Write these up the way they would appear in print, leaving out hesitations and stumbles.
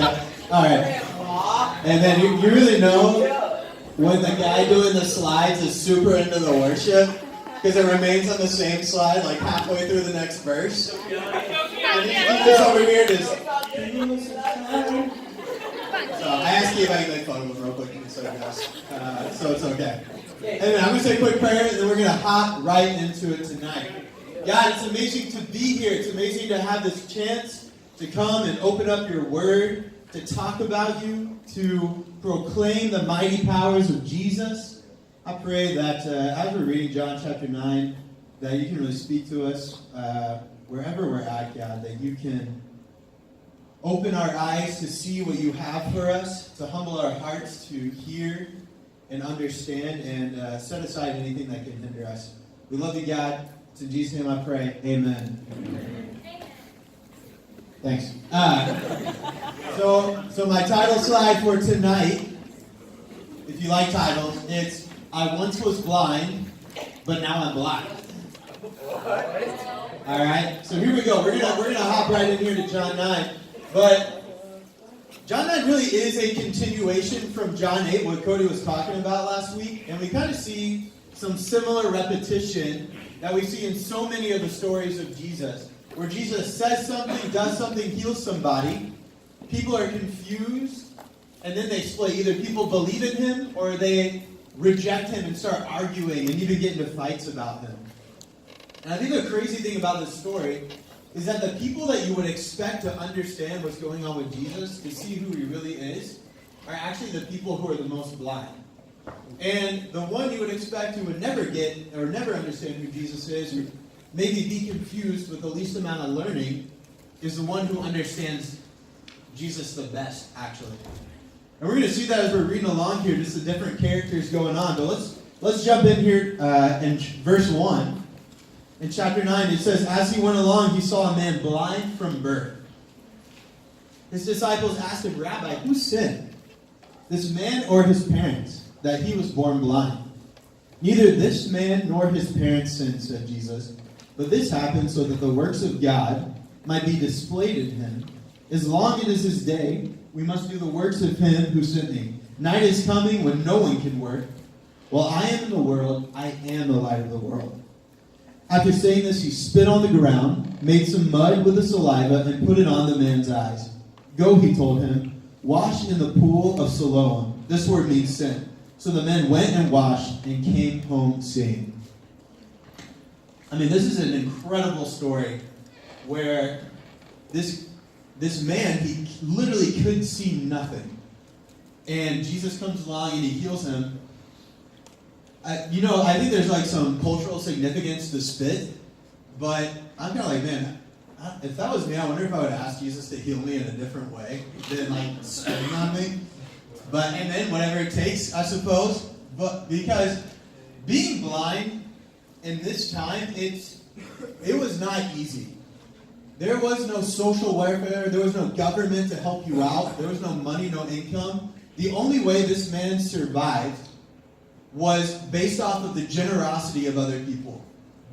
Okay. All right. And then you really know when the guy doing the slides is super into the worship because it remains on the same slide like halfway through the next verse. And he's just over here just. So I asked you if I can make fun of him real quick, and he said yes. So it's okay. Anyway, I'm going to say a quick prayer, and then we're going to hop right into it tonight. God, it's amazing to be here. It's amazing to have this chance to come and open up your word, to talk about you, to proclaim the mighty powers of Jesus. I pray that as we're reading John chapter 9, that you can really speak to us wherever we're at, God, that you can open our eyes to see what you have for us, to humble our hearts to hear and understand, and set aside anything that can hinder us. We love you, God. It's in Jesus' name I pray. Amen. Amen. Thanks. So my title slide for tonight, if you like titles, it's I once was blind, but now I'm blind. All right. So here we go. We're gonna hop right in here to John 9, but John 9 really is a continuation from John 8, what Cody was talking about last week, and we kind of see some similar repetition that we see in so many of the stories of Jesus, where Jesus says something, does something, heals somebody, people are confused, and then they split. Either people believe in him, or they reject him and start arguing and even get into fights about him. And I think the crazy thing about this story is that the people that you would expect to understand what's going on with Jesus, to see who he really is, are actually the people who are the most blind. And the one you would expect who would never get or never understand who Jesus is, or maybe be confused with the least amount of learning, is the one who understands Jesus the best, actually. And we're going to see that as we're reading along here, just the different characters going on. But let's jump in here in verse 1. In chapter 9, it says, as he went along, he saw a man blind from birth. His disciples asked him, Rabbi, who sinned, this man or his parents, that he was born blind? Neither this man nor his parents sinned, said Jesus, but this happened so that the works of God might be displayed in him. As long as it is his day, we must do the works of him who sent me. Night is coming when no one can work. While I am in the world, I am the light of the world. After saying this, he spit on the ground, made some mud with the saliva, and put it on the man's eyes. Go, he told him, wash in the pool of Siloam. This word means sin. So the men went and washed and came home seeing. I mean, this is an incredible story where this man, he literally could see nothing. And Jesus comes along and he heals him. I think there's like some cultural significance to spit, but I'm kind of like, man, if that was me, I wonder if I would ask Jesus to heal me in a different way than like spitting on me. And then whatever it takes, I suppose. But because being blind in this time, it was not easy. There was no social welfare. There was no government to help you out. There was no money, no income. The only way this man survived was based off of the generosity of other people.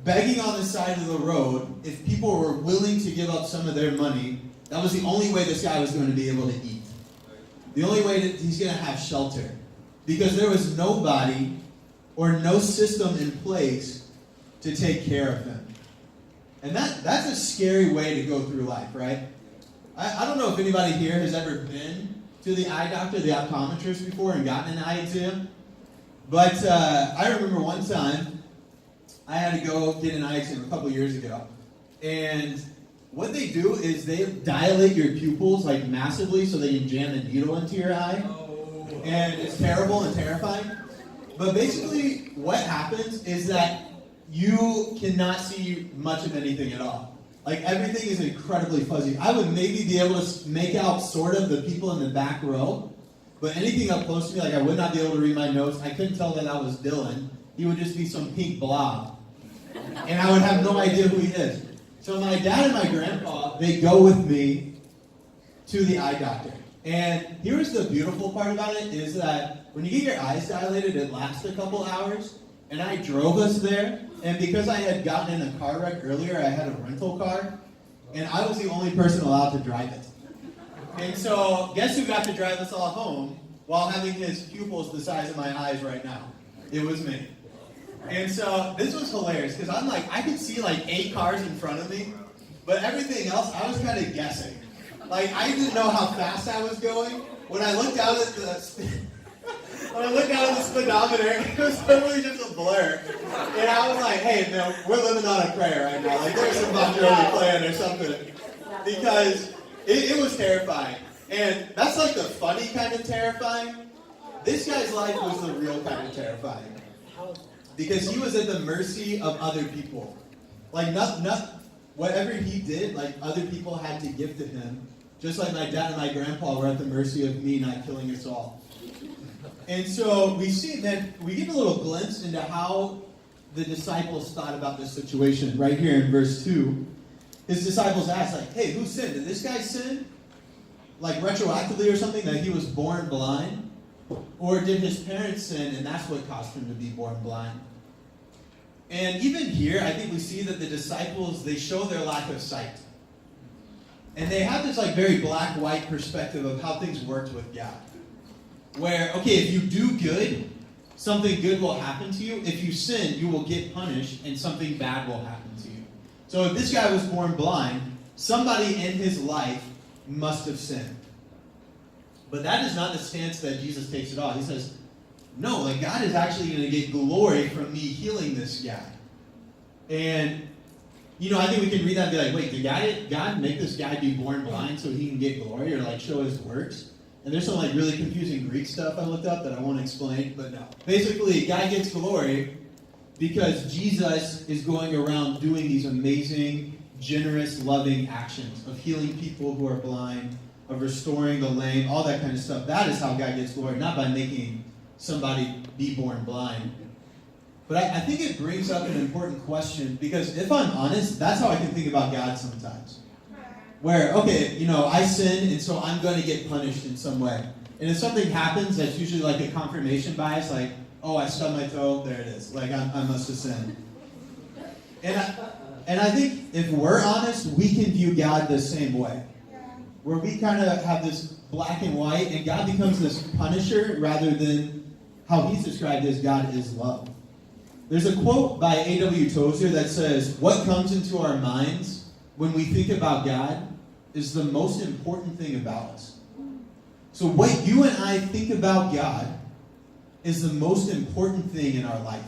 Begging on the side of the road, if people were willing to give up some of their money, that was the only way this guy was going to be able to eat. The only way that he's going to have shelter. Because there was nobody or no system in place to take care of him. And that's a scary way to go through life, right? I don't know if anybody here has ever been to the eye doctor, the optometrist before, and gotten an eye exam. But I remember one time I had to go get an eye exam a couple years ago. And what they do is they dilate your pupils like massively so they can jam a needle into your eye. And it's terrible and terrifying. But basically what happens is that you cannot see much of anything at all. Like everything is incredibly fuzzy. I would maybe be able to make out sort of the people in the back row. But anything up close to me, like I would not be able to read my notes. I couldn't tell that I was Dylan. He would just be some pink blob. And I would have no idea who he is. So my dad and my grandpa, they go with me to the eye doctor. And here's the beautiful part about it is that when you get your eyes dilated, it lasts a couple hours. And I drove us there. And because I had gotten in a car wreck earlier, I had a rental car. And I was the only person allowed to drive it. And so, guess who got to drive us all home while having his pupils the size of my eyes right now? It was me. And so, this was hilarious, because I'm like, I could see like 8 cars in front of me, but everything else, I was kind of guessing. Like, I didn't know how fast I was going. When I looked out at the speedometer, it was totally just a blur. And I was like, hey, man, we're living on a prayer right now. Like, there's some Bon Jovi playing or something. Because it was terrifying. And that's like the funny kind of terrifying. This guy's life was the real kind of terrifying. Because he was at the mercy of other people. Like, whatever he did, like, other people had to give to him. Just like my dad and my grandpa were at the mercy of me not killing us all. And so we see that we get a little glimpse into how the disciples thought about this situation right here in verse 2. His disciples asked, like, hey, who sinned? Did this guy sin? Like retroactively or something, that he was born blind? Or did his parents sin and that's what caused him to be born blind? And even here, I think we see that the disciples, they show their lack of sight. And they have this like very black-white perspective of how things worked with God. Where, okay, if you do good, something good will happen to you. If you sin, you will get punished and something bad will happen to you. So if this guy was born blind, somebody in his life must have sinned. But that is not the stance that Jesus takes at all. He says, no, like God is actually going to get glory from me healing this guy. And you know, I think we can read that and be like, wait, did God make this guy be born blind so he can get glory or like show his works? And there's some like really confusing Greek stuff I looked up that I won't explain, but no. Basically, God gets glory because Jesus is going around doing these amazing, generous, loving actions of healing people who are blind, of restoring the lame, all that kind of stuff. That is how God gets glory, not by making somebody be born blind. But I think it brings up an important question, because if I'm honest, that's how I can think about God sometimes. Where, okay, you know, I sin, and so I'm going to get punished in some way. And if something happens, that's usually like a confirmation bias, like, oh, I stubbed my toe, there it is. Like, I must have sinned. And I think if we're honest, we can view God the same way. Where we kind of have this black and white, and God becomes this punisher rather than how he's described as God is love. There's a quote by A.W. Tozer that says, what comes into our minds when we think about God is the most important thing about us. So what you and I think about God is the most important thing in our life.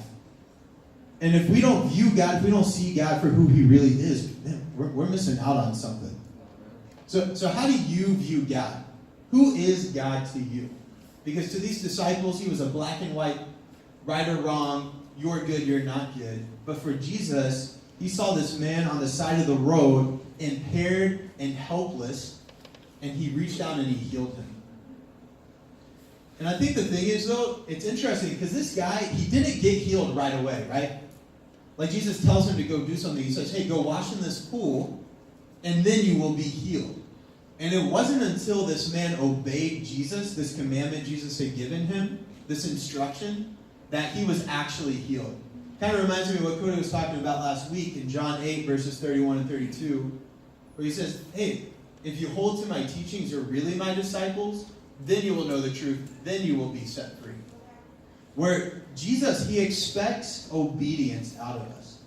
And if we don't view God, if we don't see God for who he really is, man, we're missing out on something. So how do you view God? Who is God to you? Because to these disciples, he was a black and white, right or wrong, you're good, you're not good. But for Jesus, he saw this man on the side of the road, impaired and helpless, and he reached out and he healed him. And I think the thing is, though, it's interesting, because this guy, he didn't get healed right away, right? Like Jesus tells him to go do something. He says, hey, go wash in this pool, and then you will be healed. And it wasn't until this man obeyed Jesus, this commandment Jesus had given him, this instruction, that he was actually healed. Kind of reminds me of what Cody was talking about last week in John 8, verses 31 and 32, where he says, hey, if you hold to my teachings, you're really my disciples, then you will know the truth, then you will be set free. Where Jesus, he expects obedience out of us.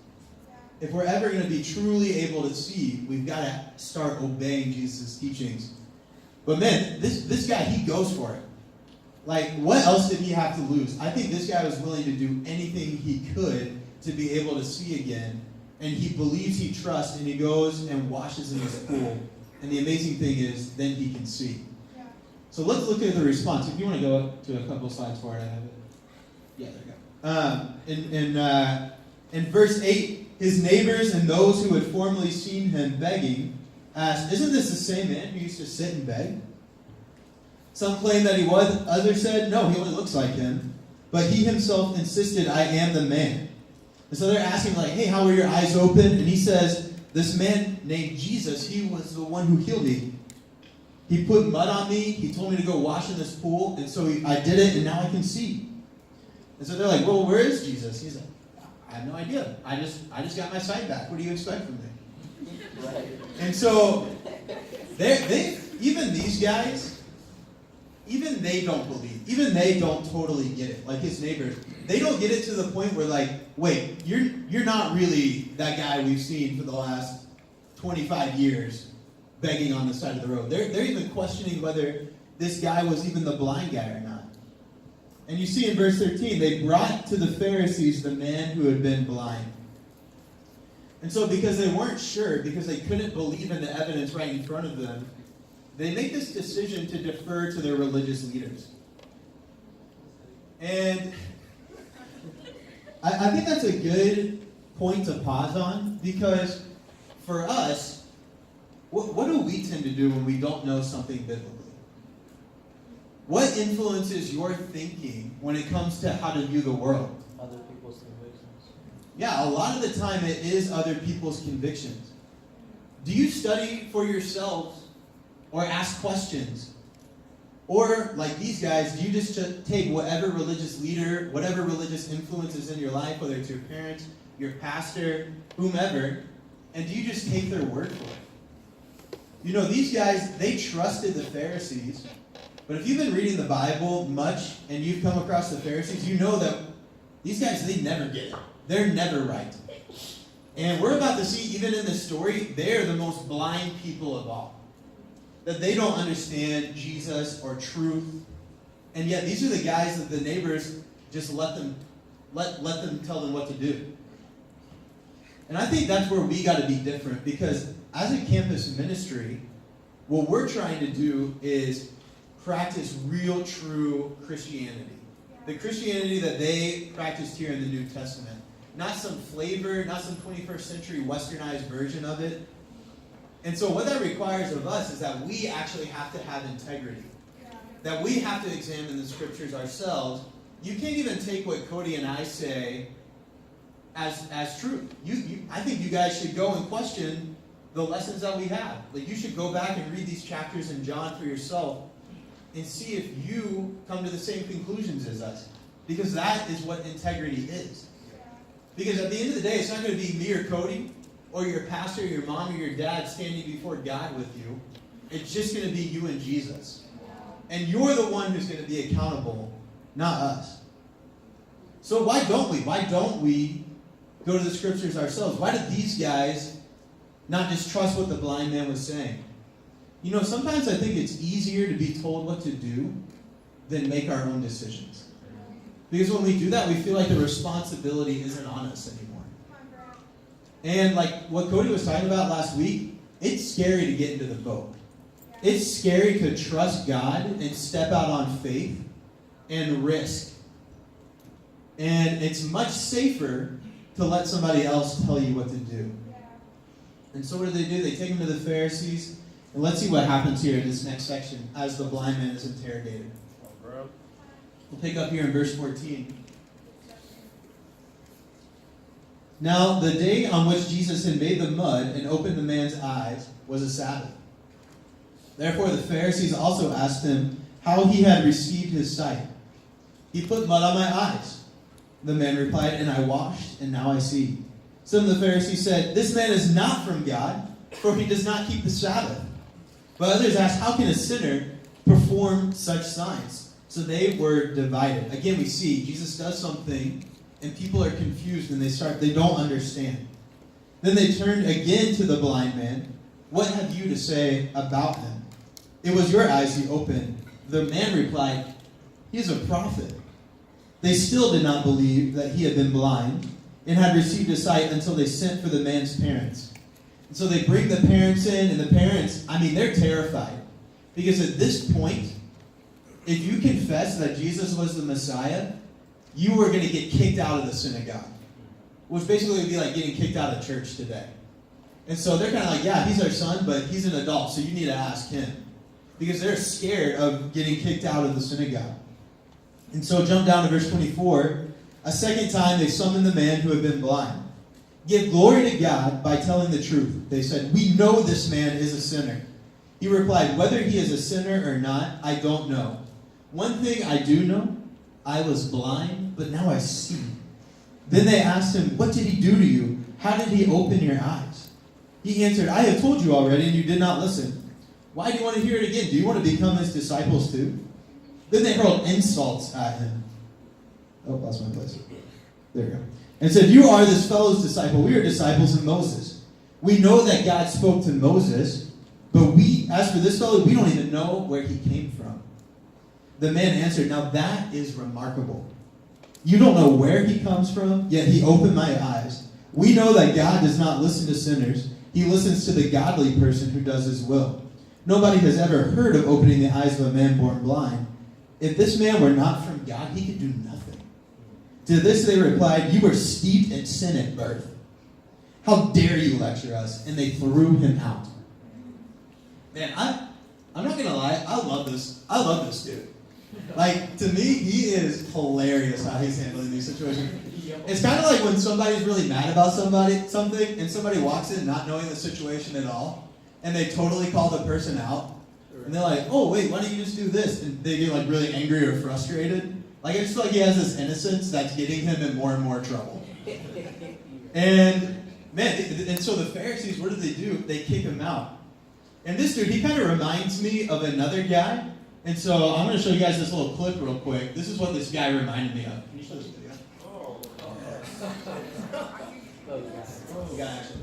If we're ever going to be truly able to see, we've got to start obeying Jesus' teachings. But man, this guy, he goes for it. Like, what else did he have to lose? I think this guy was willing to do anything he could to be able to see again. And he believes, he trusts, and he goes and washes in this pool. And the amazing thing is, then he can see. Yeah. So let's look at the response. If you want to go up to a couple slides for it, I have it. Yeah, there you go. In verse 8, his neighbors and those who had formerly seen him begging asked, isn't this the same man who used to sit and beg? Some claimed that he was, others said, no, he only looks like him. But he himself insisted, I am the man. And so they're asking, like, hey, how were your eyes open? And he says, this man named Jesus, he was the one who healed me. He put mud on me, he told me to go wash in this pool, and so I did it, and now I can see. And so they're like, well, where is Jesus? He's like, I have no idea. I just got my sight back. What do you expect from me? Right. And so they even these guys, even they don't believe. Even they don't totally get it. Like his neighbors, they don't get it to the point where like, wait, you're not really that guy we've seen for the last 25 years begging on the side of the road. They're even questioning whether this guy was even the blind guy or not. And you see in verse 13, they brought to the Pharisees the man who had been blind. And so because they weren't sure, because they couldn't believe in the evidence right in front of them, they make this decision to defer to their religious leaders. And I think that's a good point to pause on, because for us, what do we tend to do when we don't know something biblically? What influences your thinking when it comes to how to view the world? Other people's convictions. Yeah, a lot of the time it is other people's convictions. Do you study for yourselves or ask questions? Or, like these guys, do you just take whatever religious leader, whatever religious influence is in your life, whether it's your parents, your pastor, whomever, and do you just take their word for it? You know, these guys, they trusted the Pharisees, but if you've been reading the Bible much and you've come across the Pharisees, you know that these guys, they never get it. They're never right. And we're about to see, even in this story, they're the most blind people of all. That they don't understand Jesus or truth. And yet these are the guys that the neighbors just let them tell them what to do. And I think that's where we got to be different, because as a campus ministry, what we're trying to do is practice real, true Christianity. The Christianity that they practiced here in the New Testament. Not some flavor, not some 21st century westernized version of it. And so what that requires of us is that we actually have to have integrity. That we have to examine the scriptures ourselves. You can't even take what Cody and I say as truth. I think you guys should go and question the lessons that we have. Like, you should go back and read these chapters in John for yourself and see if you come to the same conclusions as us. Because that is what integrity is. Because at the end of the day, it's not going to be me or Cody, or your pastor, or your mom, or your dad standing before God with you. It's just going to be you and Jesus. And you're the one who's going to be accountable, not us. So why don't we? Why don't we go to the scriptures ourselves? Why did these guys not just trust what the blind man was saying? You know, sometimes I think it's easier to be told what to do than make our own decisions. Because when we do that, we feel like the responsibility isn't on us anymore. And like what Cody was talking about last week, it's scary to get into the boat. It's scary to trust God and step out on faith and risk. And it's much safer to let somebody else tell you what to do. And so what do? They take him to the Pharisees. And let's see what happens here in this next section as the blind man is interrogated. We'll pick up here in verse 14. Now, the day on which Jesus had made the mud and opened the man's eyes was a Sabbath. Therefore the Pharisees also asked him how he had received his sight. He put mud on my eyes. The man replied, and I washed, and now I see. Some of the Pharisees said, this man is not from God, for he does not keep the Sabbath. But others asked, how can a sinner perform such signs? So they were divided. Again, we see Jesus does something, and people are confused, and they don't understand. Then they turned again to the blind man. What have you to say about him? It was your eyes he opened. The man replied, he is a prophet. They still did not believe that he had been blind and had received his sight until they sent for the man's parents. And so they bring the parents in, and the parents, they're terrified. Because at this point, if you confess that Jesus was the Messiah, you were going to get kicked out of the synagogue. Which basically would be like getting kicked out of church today. And so they're kind of like, yeah, he's our son, but he's an adult, so you need to ask him. Because they're scared of getting kicked out of the synagogue. And so jump down to verse 24. A second time they summoned the man who had been blind. Give glory to God by telling the truth. They said, we know this man is a sinner. He replied, whether he is a sinner or not, I don't know. One thing I do know, I was blind, but now I see. Then they asked him, what did he do to you? How did he open your eyes? He answered, I have told you already, and you did not listen. Why do you want to hear it again? Do you want to become his disciples too? Then they hurled insults at him. Oh, lost my place. There we go. And said, you are this fellow's disciple. We are disciples of Moses. We know that God spoke to Moses, but as for this fellow, we don't even know where he came from. The man answered, now that is remarkable. You don't know where he comes from, yet he opened my eyes. We know that God does not listen to sinners. He listens to the godly person who does his will. Nobody has ever heard of opening the eyes of a man born blind. If this man were not from God, he could do nothing. To this they replied, you were steeped in sin at birth. How dare you lecture us? And they threw him out. Man, I'm not going to lie. I love this dude. Like, to me, he is hilarious how he's handling these situations. It's kind of like when somebody's really mad about something, and somebody walks in not knowing the situation at all, and they totally call the person out. And they're like, oh, wait, why don't you just do this? And they get like really angry or frustrated. Like, I just feel like he has this innocence that's getting him in more and more trouble. And, man, and so the Pharisees, what do? They kick him out. And this dude, he kind of reminds me of another guy. And so I'm going to show you guys this little clip real quick. This is what this guy reminded me of. Can you show this video? We got action.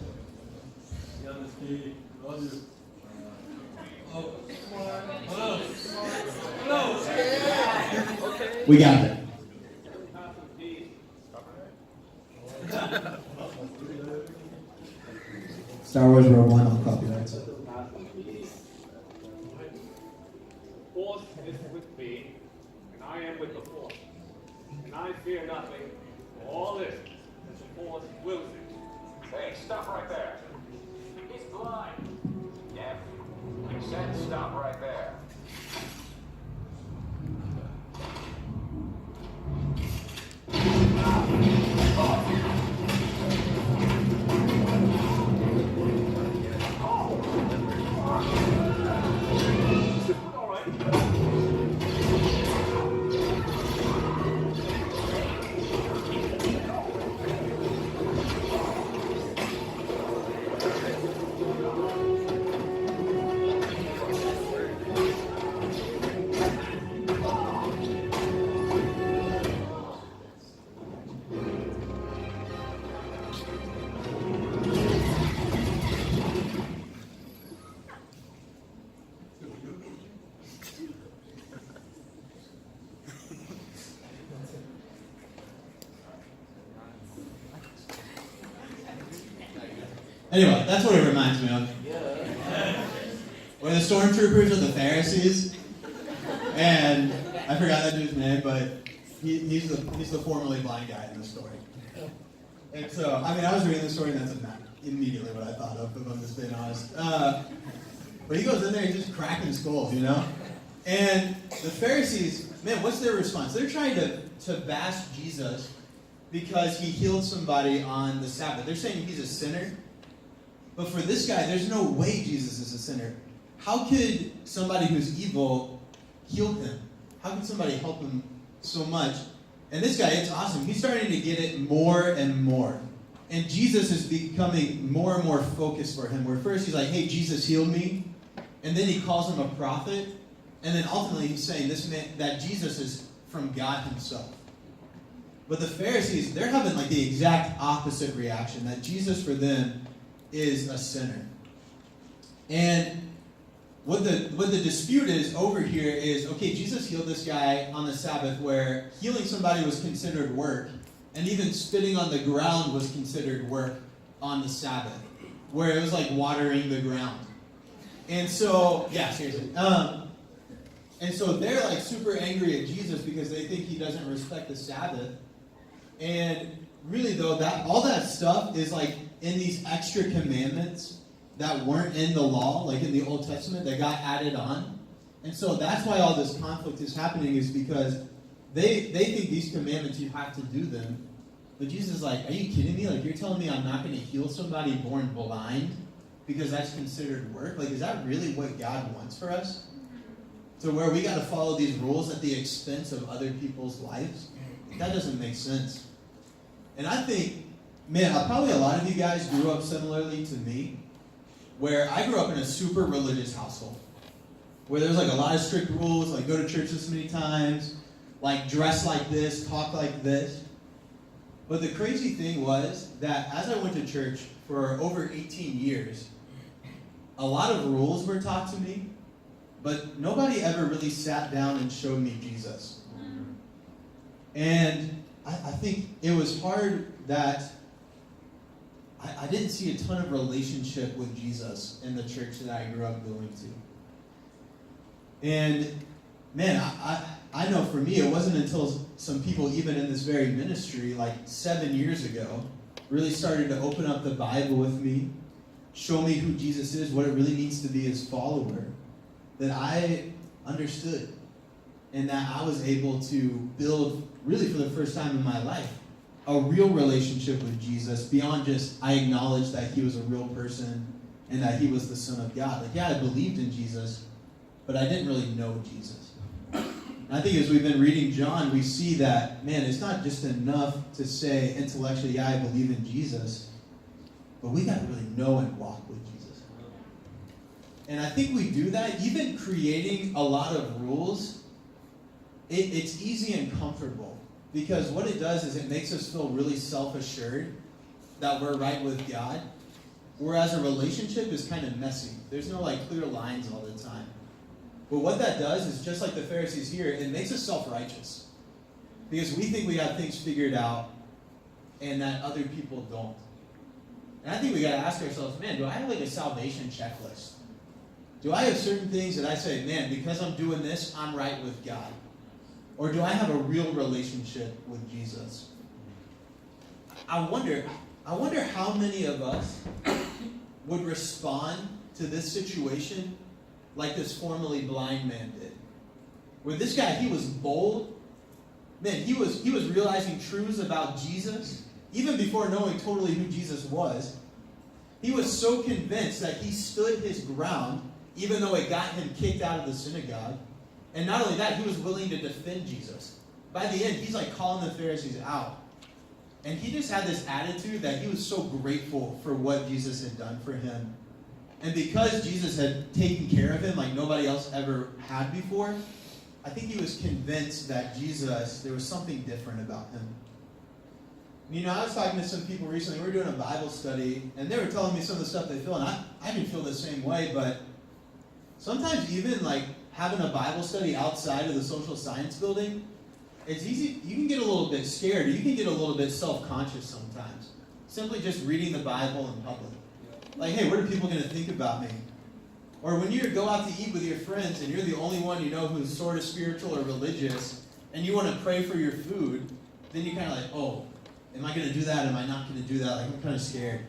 We got it. Star Wars Rogue One on copyrights. Force is with me, and I am with the Force. And I fear nothing, for all this, as the Force wills it. Hey, stop right there. He's blind. Yeah. You said stop right there. Anyway, that's what it reminds me of. We're the stormtroopers of the Pharisees, and I forgot that dude's name, but he's the formerly blind guy in the story. And so, I mean, I was reading the story, and that's not immediately what I thought of, if I'm just being honest. But he goes in there, he's just cracking skulls, you know? And the Pharisees, man, what's their response? They're trying to bash Jesus because he healed somebody on the Sabbath. They're saying he's a sinner. But for this guy, there's no way Jesus is a sinner. How could somebody who's evil heal him? How could somebody help him so much? And this guy, it's awesome. He's starting to get it more and more. And Jesus is becoming more and more focused for him. Where first he's like, hey, Jesus healed me. And then he calls him a prophet. And then ultimately he's saying this man, that Jesus is from God himself. But the Pharisees, they're having like the exact opposite reaction. That Jesus for them is a sinner. And what the dispute is over here is, okay, Jesus healed this guy on the Sabbath where healing somebody was considered work, and even spitting on the ground was considered work on the Sabbath, where it was like watering the ground. And so, yeah, seriously. And so they're like super angry at Jesus because they think he doesn't respect the Sabbath. And really though, that all that stuff is like in these extra commandments that weren't in the law, like in the Old Testament, that got added on. And so that's why all this conflict is happening, is because they think these commandments, you have to do them. But Jesus is like, are you kidding me? Like, you're telling me I'm not going to heal somebody born blind because that's considered work? Like, is that really what God wants for us? To where we got to follow these rules at the expense of other people's lives? That doesn't make sense. And I think, man, probably a lot of you guys grew up similarly to me, where I grew up in a super religious household. where there's like a lot of strict rules, like go to church this many times, like dress like this, talk like this. But the crazy thing was that as I went to church for over 18 years, a lot of rules were taught to me, but nobody ever really sat down and showed me Jesus. And I think it was hard that I didn't see a ton of relationship with Jesus in the church that I grew up going to. And man, I know for me, it wasn't until some people even in this very ministry, like 7 years ago, really started to open up the Bible with me, show me who Jesus is, what it really means to be his follower, that I understood and that I was able to build, really for the first time in my life, a real relationship with Jesus beyond just I acknowledged that he was a real person and that he was the Son of God. Like, yeah, I believed in Jesus, but I didn't really know Jesus. And I think as we've been reading John, we see that, man, it's not just enough to say intellectually, yeah, I believe in Jesus, but we got to really know and walk with Jesus. And I think we do that, even creating a lot of rules. It's easy and comfortable because what it does is it makes us feel really self-assured that we're right with God, whereas a relationship is kind of messy. There's no like clear lines all the time. But what that does is, just like the Pharisees here, it makes us self-righteous because we think we have things figured out and that other people don't. And I think we got to ask ourselves, man, do I have like a salvation checklist? Do I have certain things that I say, man, because I'm doing this, I'm right with God? Or do I have a real relationship with Jesus? I wonder how many of us would respond to this situation like this formerly blind man did. Where this guy, he was bold. Man, he was realizing truths about Jesus, even before knowing totally who Jesus was. He was so convinced that he stood his ground, even though it got him kicked out of the synagogue. And not only that, he was willing to defend Jesus. By the end, he's like calling the Pharisees out. And he just had this attitude that he was so grateful for what Jesus had done for him. And because Jesus had taken care of him like nobody else ever had before, I think he was convinced that Jesus, there was something different about him. You know, I was talking to some people recently. We were doing a Bible study, and they were telling me some of the stuff they feel, and I didn't feel the same way, but sometimes even like having a Bible study outside of the social science building, it's easy. You can get a little bit scared, or you can get a little bit self-conscious sometimes. Simply just reading the Bible in public. Like, hey, what are people going to think about me? Or when you go out to eat with your friends, and you're the only one you know who's sort of spiritual or religious, and you want to pray for your food, then you're kind of like, oh, am I going to do that? Am I not going to do that? Like, I'm kind of scared.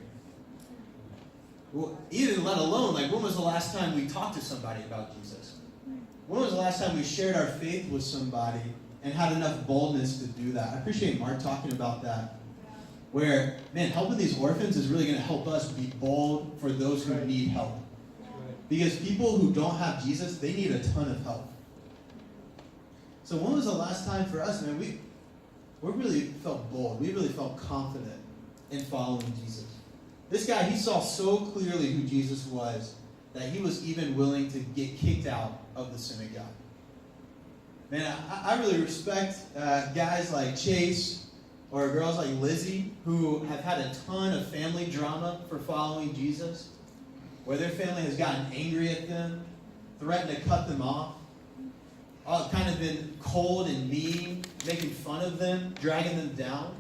Well, even let alone, like, when was the last time we talked to somebody about Jesus? When was the last time we shared our faith with somebody and had enough boldness to do that? I appreciate Mark talking about that. Where, man, helping these orphans is really going to help us be bold for those who need help. Because people who don't have Jesus, they need a ton of help. So when was the last time for us, man, we really felt bold. We really felt confident in following Jesus. This guy, he saw so clearly who Jesus was that he was even willing to get kicked out of the synagogue. Man, I really respect guys like Chase or girls like Lizzie who have had a ton of family drama for following Jesus, where their family has gotten angry at them, threatened to cut them off, all kind of been cold and mean, making fun of them, dragging them down.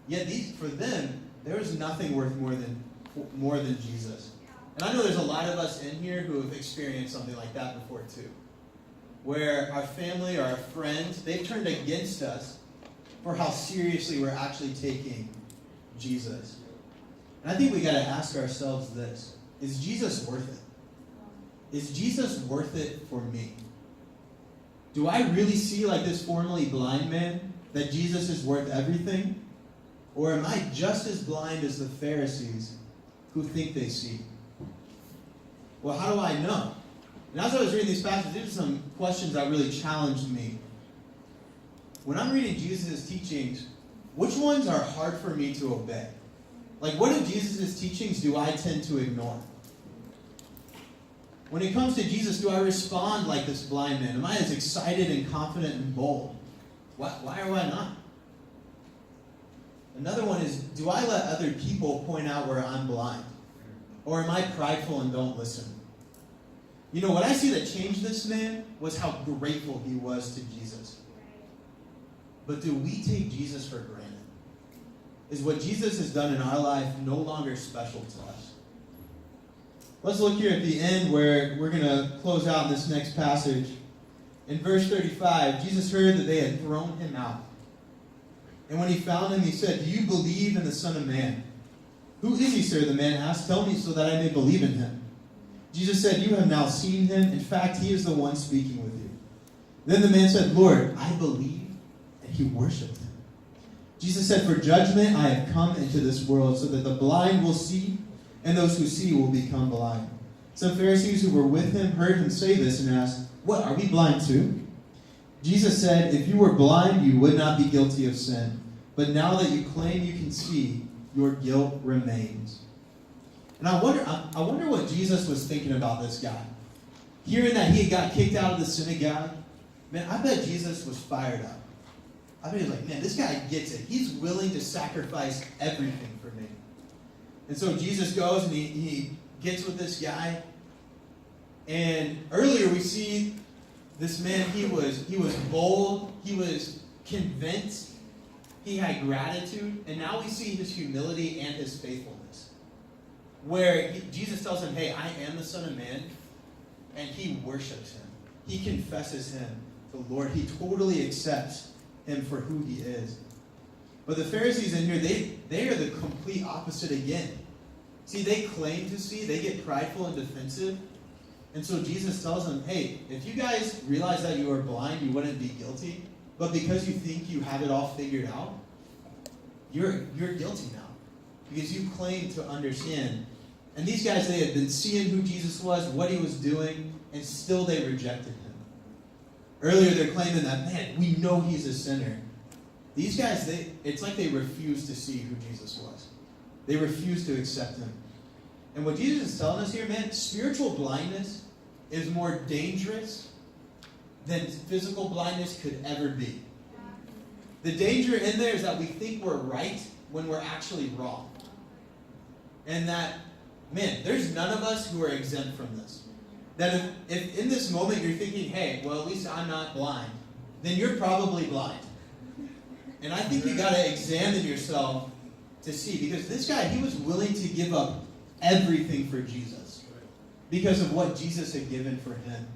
Yet for them, there was nothing worth more than Jesus. And I know there's a lot of us in here who have experienced something like that before too, where our family or our friends, they've turned against us for how seriously we're actually taking Jesus. And I think we got to ask ourselves this: is Jesus worth it? Is Jesus worth it for me? Do I really see, like this formerly blind man, that Jesus is worth everything? Or am I just as blind as the Pharisees who think they see? Well, how do I know? And as I was reading these passages, these are some questions that really challenged me. When I'm reading Jesus' teachings, which ones are hard for me to obey? Like, what of Jesus' teachings do I tend to ignore? When it comes to Jesus, do I respond like this blind man? Am I as excited and confident and bold? Why or why not? Another one is, do I let other people point out where I'm blind? Or am I prideful and don't listen? You know, what I see that changed this man was how grateful he was to Jesus. But do we take Jesus for granted? Is what Jesus has done in our life no longer special to us? Let's look here at the end where we're going to close out this next passage. In verse 35, Jesus heard that they had thrown him out. And when he found him, he said, "Do you believe in the Son of Man?" "Who is he, sir?" the man asked. "Tell me so that I may believe in him." Jesus said, "You have now seen him. In fact, he is the one speaking with you." Then the man said, "Lord, I believe," and he worshipped him. Jesus said, "For judgment I have come into this world, so that the blind will see, and those who see will become blind." Some Pharisees who were with him heard him say this and asked, "What, are we blind too?" Jesus said, "If you were blind, you would not be guilty of sin. But now that you claim you can see, your guilt remains." And I wonder what Jesus was thinking about this guy. Hearing that he had got kicked out of the synagogue, man, I bet Jesus was fired up. I bet he was like, man, this guy gets it. He's willing to sacrifice everything for me. And so Jesus goes and he gets with this guy. And earlier we see this man, he was bold, he was convinced, he had gratitude, and now we see his humility and his faithfulness. Where Jesus tells him, "Hey, I am the Son of Man," and he worships him. He confesses him the Lord. He totally accepts him for who he is. But the Pharisees in here, they are the complete opposite again. See, they claim to see, they get prideful and defensive. And so Jesus tells them, hey, if you guys realize that you are blind, you wouldn't be guilty. But because you think you have it all figured out, you're guilty now. Because you claim to understand. And these guys, they had been seeing who Jesus was, what he was doing, and still they rejected him. Earlier they're claiming that, man, we know he's a sinner. These guys, it's like they refused to see who Jesus was. They refused to accept him. And what Jesus is telling us here, man, spiritual blindness is more dangerous than physical blindness could ever be. The danger in there is that we think we're right when we're actually wrong. And that, man, there's none of us who are exempt from this. That if in this moment you're thinking, hey, well, at least I'm not blind, then you're probably blind. And I think you got to examine yourself to see. Because this guy, he was willing to give up everything for Jesus because of what Jesus had given for him.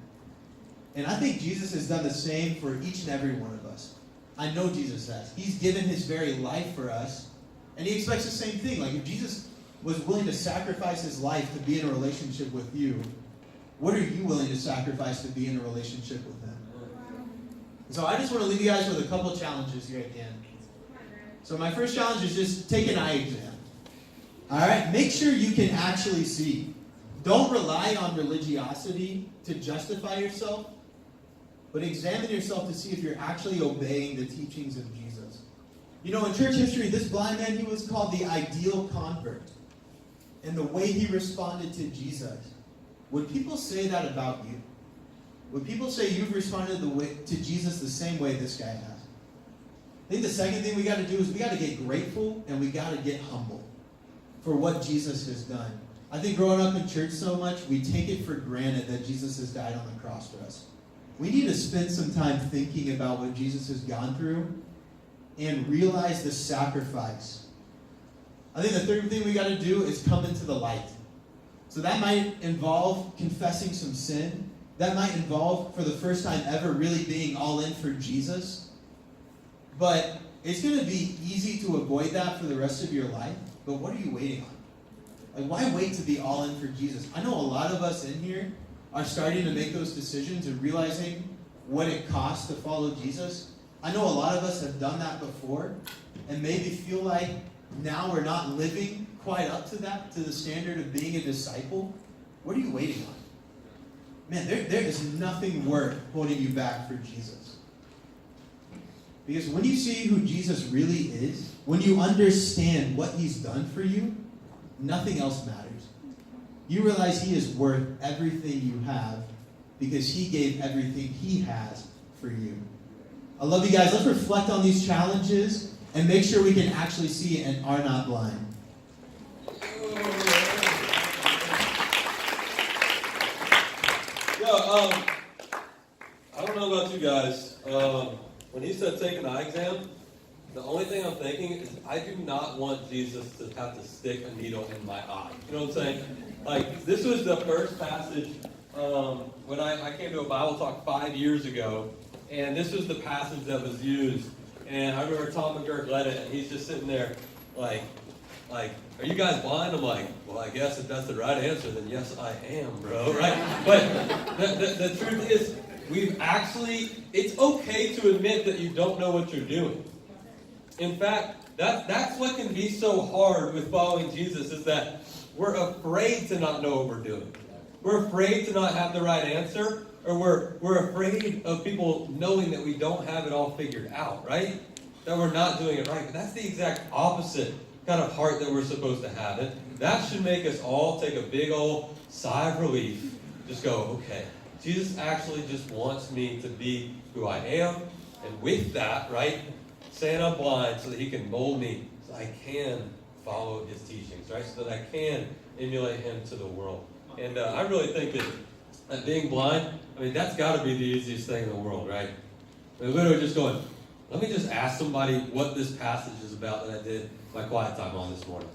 And I think Jesus has done the same for each and every one of us. I know Jesus has. He's given his very life for us. And he expects the same thing. Like if Jesus was willing to sacrifice his life to be in a relationship with you, what are you willing to sacrifice to be in a relationship with him? So I just want to leave you guys with a couple challenges here at the end. So my first challenge is just take an eye exam. All right? Make sure you can actually see. Don't rely on religiosity to justify yourself, but examine yourself to see if you're actually obeying the teachings of Jesus. You know, in church history, this blind man, he was called the ideal convert. And the way he responded to Jesus. Would people say that about you? Would people say you've responded to Jesus the same way this guy has? I think the second thing we got to do is we got to get grateful and we got to get humble for what Jesus has done. I think growing up in church so much, we take it for granted that Jesus has died on the cross for us. We need to spend some time thinking about what Jesus has gone through and realize the sacrifice. I think the third thing we got to do is come into the light. So that might involve confessing some sin. That might involve, for the first time ever, really being all in for Jesus. But it's going to be easy to avoid that for the rest of your life. But what are you waiting on? Like, why wait to be all in for Jesus? I know a lot of us in here are starting to make those decisions and realizing what it costs to follow Jesus. I know a lot of us have done that before and maybe feel like now we're not living quite up to that, to the standard of being a disciple. What are you waiting on? Man, there is nothing worth holding you back for Jesus. Because when you see who Jesus really is, when you understand what he's done for you, nothing else matters. you realize he is worth everything you have because he gave everything he has for you. I love you guys. Let's reflect on these challenges and make sure we can actually see and are not blind. Yeah, I don't know about you guys. When he said take an eye exam, the only thing I'm thinking is I do not want Jesus to have to stick a needle in my eye. You know what I'm saying? Like, this was the first passage when I came to a Bible talk 5 years ago, and this was the passage that was used. And I remember Tom McGurk led it, and he's just sitting there like, are you guys blind? I'm like, well, I guess if that's the right answer, then yes, I am, bro, right? But the truth is, it's okay to admit that you don't know what you're doing. In fact, that's what can be so hard with following Jesus, is that we're afraid to not know what we're doing. We're afraid to not have the right answer, or we're afraid of people knowing that we don't have it all figured out, right? That we're not doing it right. But that's the exact opposite kind of heart that we're supposed to have. It that should make us all take a big old sigh of relief. Just go, okay, Jesus actually just wants me to be who I am, and with that, right, saying I'm blind so that he can mold me so I can follow his teachings, right, so that I can emulate him to the world. And I really think that being blind, I mean, that's got to be the easiest thing in the world, right? I mean, literally just going, let me just ask somebody what this passage is about that I did my quiet time on this morning.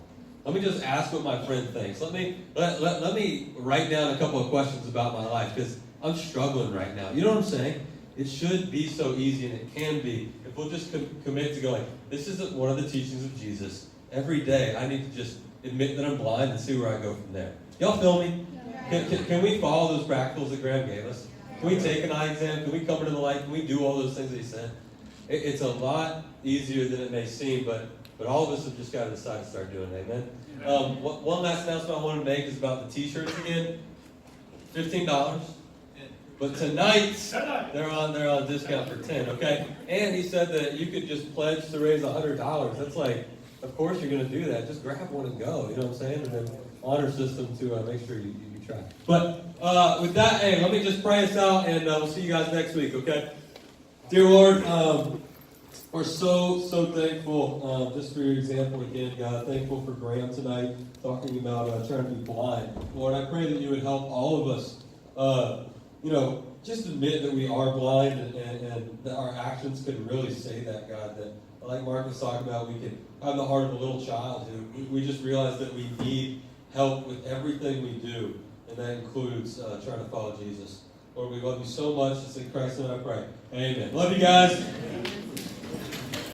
Let me just ask what my friend thinks. Let me write down a couple of questions about my life, because I'm struggling right now. You know what I'm saying? It should be so easy, and it can be, if we'll just commit to going, this isn't one of the teachings of Jesus. Every day, I need to just admit that I'm blind and see where I go from there. Y'all feel me? Can we follow those practicals that Graham gave us? Can we take an eye exam? Can we come into the light? Can we do all those things that he said? It's a lot easier than it may seem, but all of us have just got to decide to start doing it. Amen? One last announcement I want to make is about the t-shirts again. $15. But tonight, they're on discount for $10, okay? And he said that you could just pledge to raise $100. That's like, of course you're going to do that. Just grab one and go, you know what I'm saying? And then honor system to make sure you try. But with that, hey, let me just pray us out, and we'll see you guys next week, okay? Dear Lord, we're so thankful just for your example again, God. Thankful for Graham tonight talking about trying to be blind. Lord, I pray that you would help all of us, just admit that we are blind, and that our actions could really say that, God. That, like Mark was talking about, we can have the heart of a little child who we just realize that we need help with everything we do, and that includes trying to follow Jesus. Lord, we love you so much. It's in Christ's name I pray. Amen. Love you guys.